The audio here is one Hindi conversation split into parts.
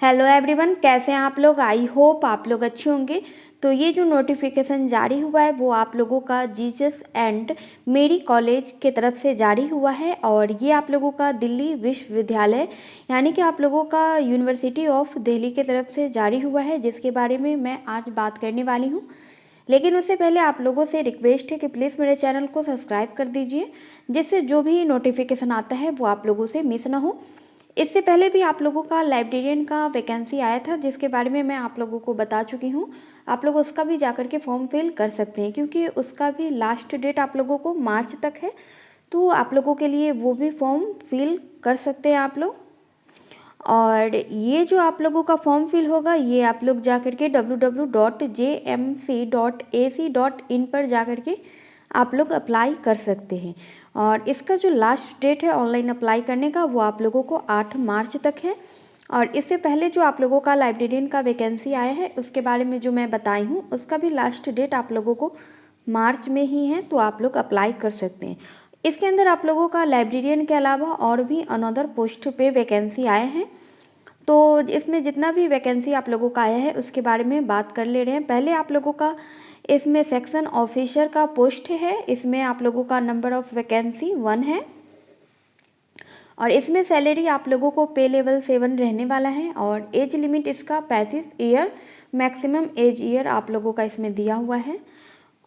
हेलो एवरीवन, कैसे हैं आप लोग। आई होप आप लोग अच्छे होंगे। तो ये जो नोटिफिकेशन जारी हुआ है वो आप लोगों का जीसस एंड मेरी कॉलेज के तरफ से जारी हुआ है और ये आप लोगों का दिल्ली विश्वविद्यालय यानी कि आप लोगों का यूनिवर्सिटी ऑफ दिल्ली के तरफ से जारी हुआ है, जिसके बारे में मैं आज बात करने वाली हूँ। लेकिन उससे पहले आप लोगों से रिक्वेस्ट है कि प्लीज़ मेरे चैनल को सब्सक्राइब कर दीजिए, जिससे जो भी नोटिफिकेशन आता है वो आप लोगों से मिस ना हो। इससे पहले भी आप लोगों का लाइब्रेरियन का वैकेंसी आया था, जिसके बारे में मैं आप लोगों को बता चुकी हूँ। आप लोग उसका भी जाकर के फॉर्म फिल कर सकते हैं, क्योंकि उसका भी लास्ट डेट आप लोगों को मार्च तक है। तो आप लोगों के लिए वो भी फॉर्म फिल कर सकते हैं आप लोग। और ये जो आप लोगों का फॉर्म फिल होगा, ये आप लोग जाकर के www.jmc.ac.in पर जाकर के आप लोग अप्लाई कर सकते हैं। और इसका जो लास्ट डेट है ऑनलाइन अप्लाई करने का, वो आप लोगों को 8 मार्च तक है। और इससे पहले जो आप लोगों का लाइब्रेरियन का वैकेंसी आया है, उसके बारे में जो मैं बताई हूँ, उसका भी लास्ट डेट आप लोगों को मार्च में ही है, तो आप लोग अप्लाई कर सकते हैं। इसके अंदर आप लोगों का लाइब्रेरियन के अलावा और भी अनदर पोस्ट पे वैकेंसी आए हैं। तो इसमें जितना भी वैकेंसी आप लोगों का आया है उसके बारे में बात कर ले रहे हैं। पहले आप लोगों का इसमें सेक्शन ऑफिसर का पोस्ट है। इसमें आप लोगों का नंबर ऑफ वैकेंसी 1 है और इसमें सैलरी आप लोगों को पे लेवल 7 रहने वाला है और एज लिमिट इसका 35 ईयर मैक्सिमम एज ईयर आप लोगों का इसमें दिया हुआ है।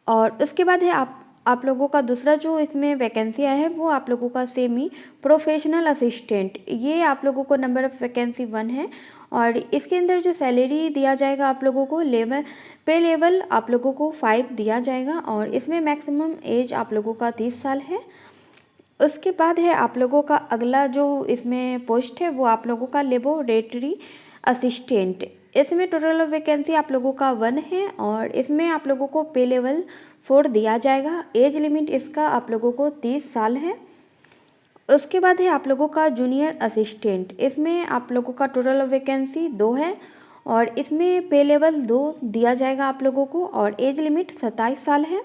और उसके बाद है आप लोगों का दूसरा जो इसमें वैकेंसी आया है, वो आप लोगों का सेमी प्रोफेशनल असिस्टेंट। ये आप लोगों को नंबर ऑफ वैकेंसी 1 है और इसके अंदर जो सैलरी दिया जाएगा आप लोगों को पे लेवल आप लोगों को 5 दिया जाएगा और इसमें मैक्सिमम एज आप लोगों का 30 साल है। उसके बाद है आप लोगों का अगला जो इसमें पोस्ट है, वो आप लोगों का लेबोरेटरी असिस्टेंट। इसमें टोटल वैकेंसी आप लोगों का 1 है और इसमें आप लोगों को पे लेवल 4 दिया जाएगा। एज लिमिट इसका आप लोगों को 30 साल है। उसके बाद है आप लोगों का जूनियर असिस्टेंट। इसमें आप लोगों का टोटल वैकेंसी 2 है और इसमें पे लेवल 2 दिया जाएगा आप लोगों को और एज लिमिट 27 साल है।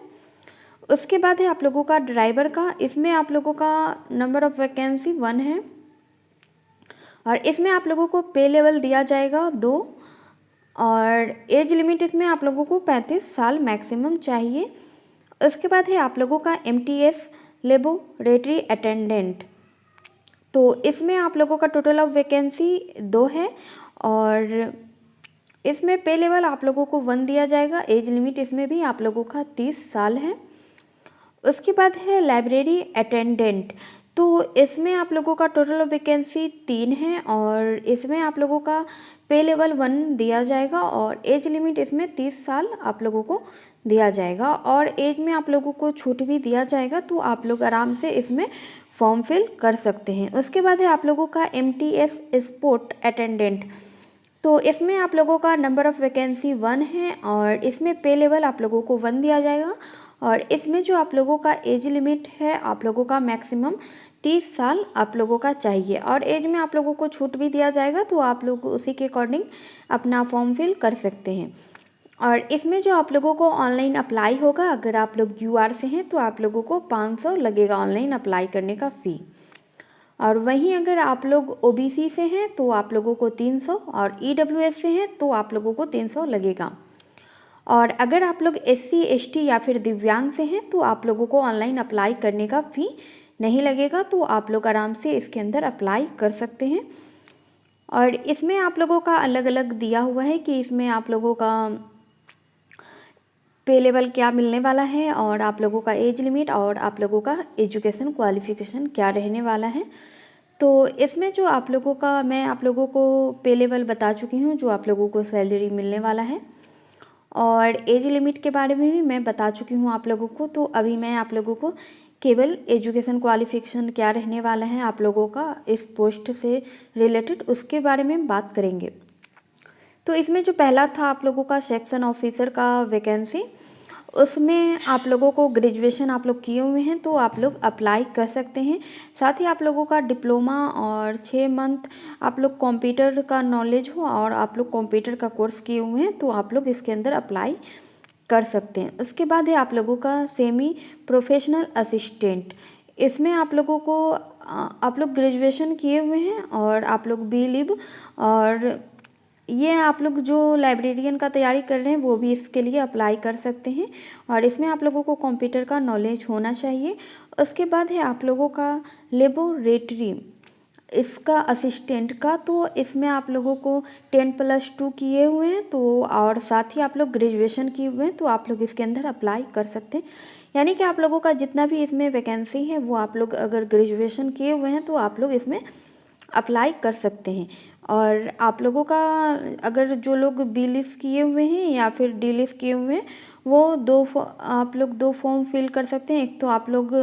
उसके बाद है आप लोगों का ड्राइवर का। इसमें आप लोगों का नंबर ऑफ वैकेंसी 1 है और इसमें आप लोगों को पे लेवल दिया जाएगा 2 और एज लिमिट इसमें आप लोगों को 35 साल मैक्सिमम चाहिए। उसके बाद है आप लोगों का MTS लेबोरेटरी अटेंडेंट। तो इसमें आप लोगों का टोटल ऑफ वैकेंसी 2 है और इसमें पे लेवल आप लोगों को 1 दिया जाएगा। एज लिमिट इसमें भी आप लोगों का 30 साल है। उसके बाद है लाइब्रेरी अटेंडेंट। तो इसमें आप लोगों का टोटल वैकेंसी 3 है और इसमें आप लोगों का पे लेवल 1 दिया जाएगा और एज लिमिट इसमें 30 साल आप लोगों को दिया जाएगा और एज में आप लोगों को छूट भी दिया जाएगा, तो आप लोग आराम से इसमें फॉर्म फिल कर सकते हैं। उसके बाद है आप लोगों का MTS स्पोर्ट अटेंडेंट। तो इसमें आप लोगों का नंबर ऑफ़ वैकेंसी 1 है और इसमें पे लेवल आप लोगों को 1 दिया जाएगा और इसमें जो आप लोगों का एज लिमिट है आप लोगों का मैक्सिमम 30 साल आप लोगों का चाहिए और एज में आप लोगों को छूट भी दिया जाएगा, तो आप लोग उसी के अकॉर्डिंग अपना फॉर्म फिल कर सकते हैं। और इसमें जो आप लोगों को ऑनलाइन अप्लाई होगा, अगर आप लोग UR से हैं तो आप लोगों को 500 लगेगा ऑनलाइन अप्लाई करने का फ़ी। और वहीं अगर आप लोग OBC से हैं तो आप लोगों को 300 और EWS से हैं तो आप लोगों को 300 लगेगा। और अगर आप लोग SC ST या फिर दिव्यांग से हैं तो आप लोगों को ऑनलाइन अप्लाई करने का फ़ी नहीं लगेगा, तो आप लोग आराम से इसके अंदर अप्लाई कर सकते हैं। और इसमें आप लोगों का अलग अलग दिया हुआ है कि इसमें आप लोगों का पे लेवल क्या मिलने वाला है और आप लोगों का एज लिमिट और आप लोगों का एजुकेशन क्वालिफ़िकेशन क्या रहने वाला है। तो इसमें जो आप लोगों का मैं आप लोगों को पे लेवल बता चुकी हूँ, जो आप लोगों को सैलरी मिलने वाला है और एज लिमिट के बारे में भी मैं बता चुकी हूँ आप लोगों को। तो अभी मैं आप लोगों को केवल एजुकेशन क्वालिफ़िकेशन क्या रहने वाला है आप लोगों का इस पोस्ट से रिलेटेड, उसके बारे में बात करेंगे। तो इसमें जो पहला था आप लोगों का सेक्शन ऑफिसर का वैकेंसी, उसमें आप लोगों को ग्रेजुएशन आप लोग किए हुए हैं तो आप लोग अप्लाई कर सकते हैं। साथ ही आप लोगों का डिप्लोमा और 6 मंथ आप लोग कंप्यूटर का नॉलेज हो और आप लोग कंप्यूटर का कोर्स किए हुए हैं तो आप लोग इसके अंदर अप्लाई कर सकते हैं। उसके बाद है आप लोगों का सेमी प्रोफेशनल असिस्टेंट। इसमें आप लोगों को आप लोग ग्रेजुएशन किए हुए हैं और आप लोग B.Lib और ये आप लोग जो लाइब्रेरियन का तैयारी कर रहे हैं वो भी इसके लिए अप्लाई कर सकते हैं। और इसमें आप लोगों को कंप्यूटर का नॉलेज होना चाहिए। उसके बाद है आप लोगों का लेबोरेटरी, इसका असिस्टेंट का, तो इसमें आप लोगों को 10+2 किए हुए हैं तो और साथ ही आप लोग ग्रेजुएशन किए हुए हैं तो आप लोग इसके अंदर अप्लाई कर सकते हैं। यानी कि आप लोगों का जितना भी इसमें वैकेंसी है वो आप लोग अगर ग्रेजुएशन किए हुए हैं तो आप लोग इसमें अप्लाई कर सकते हैं। और आप लोगों का अगर जो लोग B.Lic किए हुए हैं या फिर D.Lic किए हुए हैं वो आप लोग 2 फॉर्म फिल कर सकते हैं। एक तो आप लोग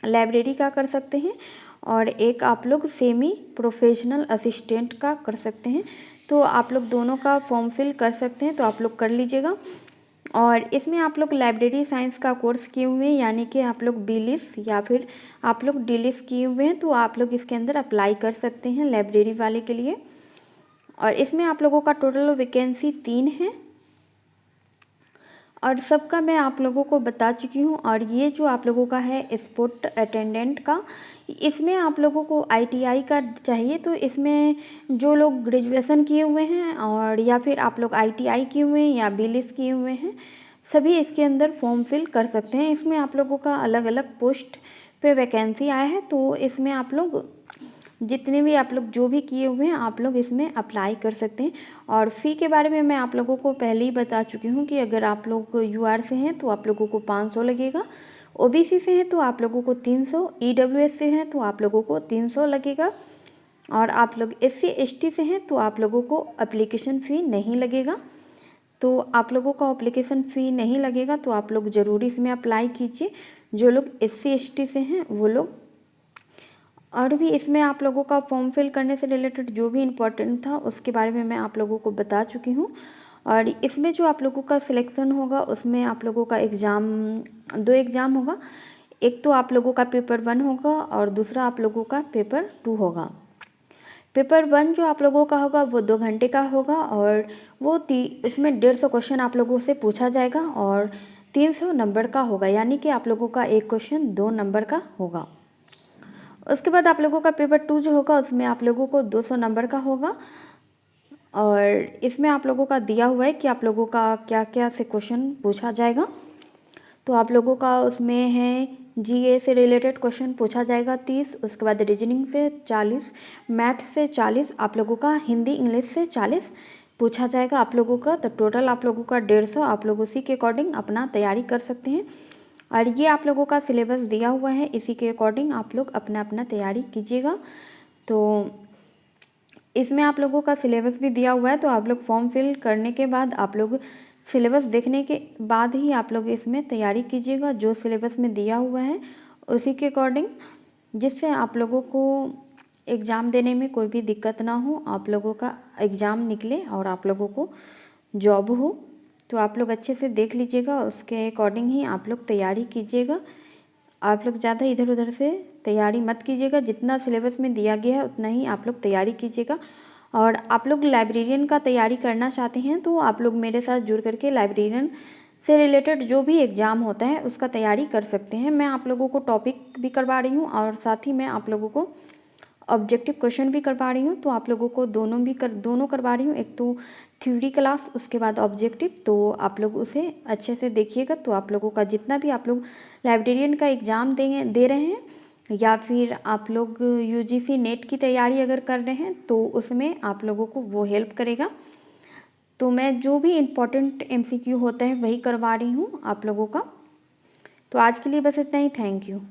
लाइब्रेरी का कर सकते हैं और एक आप लोग सेमी प्रोफेशनल असिस्टेंट का कर सकते हैं। तो आप लोग दोनों का फॉर्म फिल कर सकते हैं, तो आप लोग कर लीजिएगा। और इसमें आप लोग लाइब्रेरी साइंस का कोर्स किए हुए हैं यानी कि आप लोग B.Lic या फिर आप लोग D.Lic किए हुए हैं तो आप लोग इसके अंदर अप्लाई कर सकते हैं लाइब्रेरी वाले के लिए। और इसमें आप लोगों का टोटल वैकेंसी 3 है और सबका मैं आप लोगों को बता चुकी हूँ। और ये जो आप लोगों का है स्पोर्ट अटेंडेंट का, इसमें आप लोगों को ITI का चाहिए। तो इसमें जो लोग ग्रेजुएशन किए हुए हैं और या फिर आप लोग ITI किए हुए हैं या B.Lic किए हुए हैं सभी इसके अंदर फॉर्म फिल कर सकते हैं। इसमें आप लोगों का अलग अलग पोस्ट पे वैकेंसी आया है तो इसमें आप लोग जितने भी आप लोग जो भी किए हुए हैं आप लोग इसमें अप्लाई कर सकते हैं। और फ़ी के बारे में मैं आप लोगों को पहले ही बता चुकी हूँ कि अगर आप लोग UR से हैं तो आप लोगों को 500 लगेगा, OBC से हैं तो आप लोगों को 300, EWS से हैं तो आप लोगों को 300 लगेगा और आप लोग SC ST से हैं तो आप लोगों को एप्लीकेशन फ़ी नहीं लगेगा। तो आप लोगों का एप्लीकेशन फ़ी नहीं लगेगा तो आप लोग ज़रूर इसमें अप्लाई कीजिए जो लोग SC ST से हैं वो लोग। और भी इसमें आप लोगों का फॉर्म फिल करने से रिलेटेड जो भी इम्पोर्टेंट था उसके बारे में मैं आप लोगों को बता चुकी हूँ। और इसमें जो आप लोगों का सिलेक्शन होगा उसमें आप लोगों का एग्ज़ाम 2 एग्ज़ाम होगा। एक तो आप लोगों का पेपर 1 होगा और दूसरा आप लोगों का पेपर 2 होगा। पेपर 1 जो आप लोगों का होगा वो 2 घंटे का होगा और वो इसमें 150 क्वेश्चन आप लोगों से पूछा जाएगा और 300 नंबर का होगा, यानी कि आप लोगों का एक क्वेश्चन 2 नंबर का होगा। उसके बाद आप लोगों का पेपर 2 जो होगा उसमें आप लोगों को 200 नंबर का होगा। और इसमें आप लोगों का दिया हुआ है कि आप लोगों का क्या क्या से क्वेश्चन पूछा जाएगा। तो आप लोगों का उसमें है GA से रिलेटेड क्वेश्चन पूछा जाएगा 30, उसके बाद रीजनिंग से 40, मैथ से 40, आप लोगों का हिंदी इंग्लिश से 40 पूछा जाएगा आप लोगों का। तो टोटल आप लोगों का 150। आप लोग उसी के अकॉर्डिंग अपना तैयारी कर सकते हैं। और ये आप लोगों का सिलेबस दिया हुआ है, इसी के अकॉर्डिंग आप लोग अपना अपना तैयारी कीजिएगा। तो इसमें आप लोगों का सिलेबस भी दिया हुआ है तो आप लोग फॉर्म फिल करने के बाद आप लोग सिलेबस देखने के बाद ही आप लोग इसमें तैयारी कीजिएगा जो सिलेबस में दिया हुआ है उसी के अकॉर्डिंग, जिससे आप लोगों को एग्ज़ाम देने में कोई भी दिक्कत ना हो, आप लोगों का एग्ज़ाम निकले और आप लोगों को जॉब हो। तो आप लोग अच्छे से देख लीजिएगा, उसके अकॉर्डिंग ही आप लोग तैयारी कीजिएगा। आप लोग ज़्यादा इधर उधर से तैयारी मत कीजिएगा, जितना सिलेबस में दिया गया है उतना ही आप लोग तैयारी कीजिएगा। और आप लोग लाइब्रेरियन का तैयारी करना चाहते हैं तो आप लोग मेरे साथ जुड़ करके लाइब्रेरियन से रिलेटेड जो भी एग्ज़ाम होता है उसका तैयारी कर सकते हैं। मैं आप लोगों को टॉपिक भी करवा रही हूँ और साथ ही मैं आप लोगों को ऑब्जेक्टिव क्वेश्चन भी करवा रही हूँ। तो आप लोगों को दोनों करवा रही हूँ, एक तो थ्योरी क्लास उसके बाद ऑब्जेक्टिव। तो आप लोग उसे अच्छे से देखिएगा तो आप लोगों का जितना भी आप लोग लाइब्रेरियन का एग्ज़ाम दे रहे हैं या फिर आप लोग UGC नेट की तैयारी अगर कर रहे हैं तो उसमें आप लोगों को वो हेल्प करेगा। तो मैं जो भी इम्पोर्टेंट MCQ होता है वही करवा रही हूँ आप लोगों का। तो आज के लिए बस इतना ही। Thank you.